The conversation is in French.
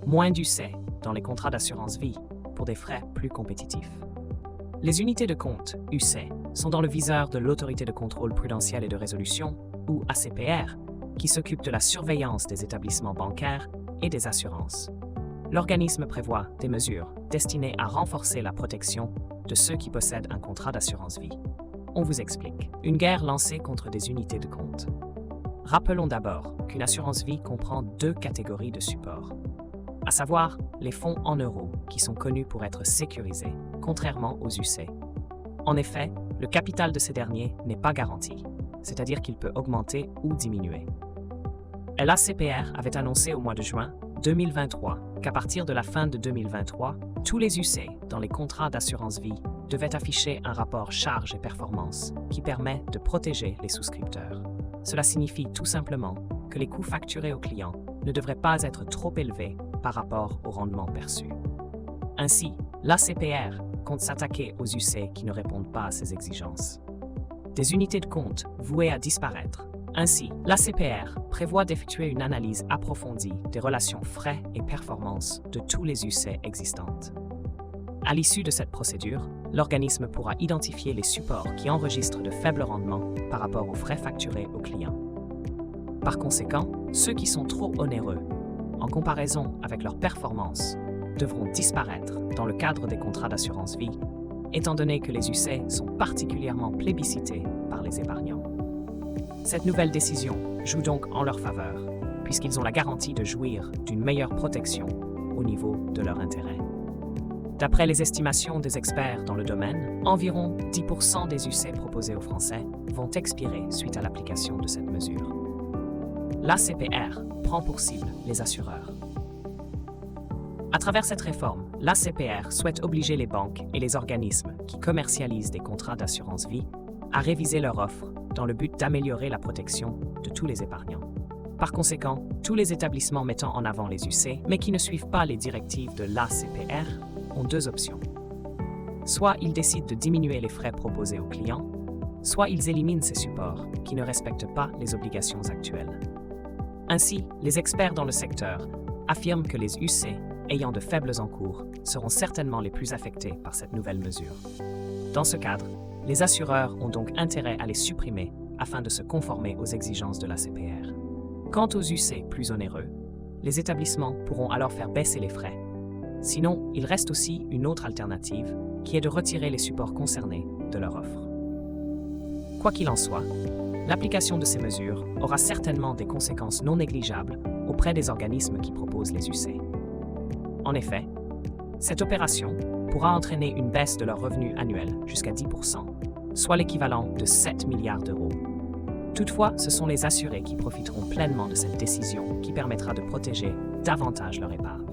Moins d'UC dans les contrats d'assurance vie pour des frais plus compétitifs. Les unités de compte, UC, sont dans le viseur de l'Autorité de contrôle prudentiel et de résolution, ou ACPR, qui s'occupe de la surveillance des établissements bancaires et des assurances. L'organisme prévoit des mesures destinées à renforcer la protection de ceux qui possèdent un contrat d'assurance vie. On vous explique. Une guerre lancée contre des unités de compte. Rappelons d'abord qu'une assurance vie comprend deux catégories de supports, à savoir les fonds en euros qui sont connus pour être sécurisés, contrairement aux UC. En effet, le capital de ces derniers n'est pas garanti, c'est-à-dire qu'il peut augmenter ou diminuer. L'ACPR avait annoncé au mois de juin 2023 qu'à partir de la fin de 2023, tous les UC dans les contrats d'assurance vie devaient afficher un rapport charge et performance qui permet de protéger les souscripteurs. Cela signifie tout simplement que les coûts facturés aux clients ne devraient pas être trop élevés par rapport au rendement perçu. Ainsi, l'ACPR compte s'attaquer aux UC qui ne répondent pas à ces exigences. Des unités de compte vouées à disparaître. Ainsi, l'ACPR prévoit d'effectuer une analyse approfondie des relations frais et performances de tous les UC existantes. À l'issue de cette procédure, l'organisme pourra identifier les supports qui enregistrent de faibles rendements par rapport aux frais facturés aux clients. Par conséquent, ceux qui sont trop onéreux, en comparaison avec leurs performances, devront disparaître dans le cadre des contrats d'assurance vie, étant donné que les UC sont particulièrement plébiscités par les épargnants. Cette nouvelle décision joue donc en leur faveur, puisqu'ils ont la garantie de jouir d'une meilleure protection au niveau de leurs intérêts. D'après les estimations des experts dans le domaine, environ 10% des UC proposés aux Français vont expirer suite à l'application de cette mesure. L'ACPR prend pour cible les assureurs. À travers cette réforme, l'ACPR souhaite obliger les banques et les organismes qui commercialisent des contrats d'assurance vie à réviser leur offre dans le but d'améliorer la protection de tous les épargnants. Par conséquent, tous les établissements mettant en avant les UC, mais qui ne suivent pas les directives de l'ACPR, ont deux options. Soit ils décident de diminuer les frais proposés aux clients, soit ils éliminent ces supports qui ne respectent pas les obligations actuelles. Ainsi, les experts dans le secteur affirment que les UC ayant de faibles encours seront certainement les plus affectés par cette nouvelle mesure. Dans ce cadre, les assureurs ont donc intérêt à les supprimer afin de se conformer aux exigences de l'ACPR. Quant aux UC plus onéreux, les établissements pourront alors faire baisser les frais. Sinon, il reste aussi une autre alternative, qui est de retirer les supports concernés de leur offre. Quoi qu'il en soit, l'application de ces mesures aura certainement des conséquences non négligeables auprès des organismes qui proposent les UC. En effet, cette opération pourra entraîner une baisse de leurs revenus annuels jusqu'à 10%, soit l'équivalent de 7 milliards d'euros. Toutefois, ce sont les assurés qui profiteront pleinement de cette décision qui permettra de protéger davantage leur épargne.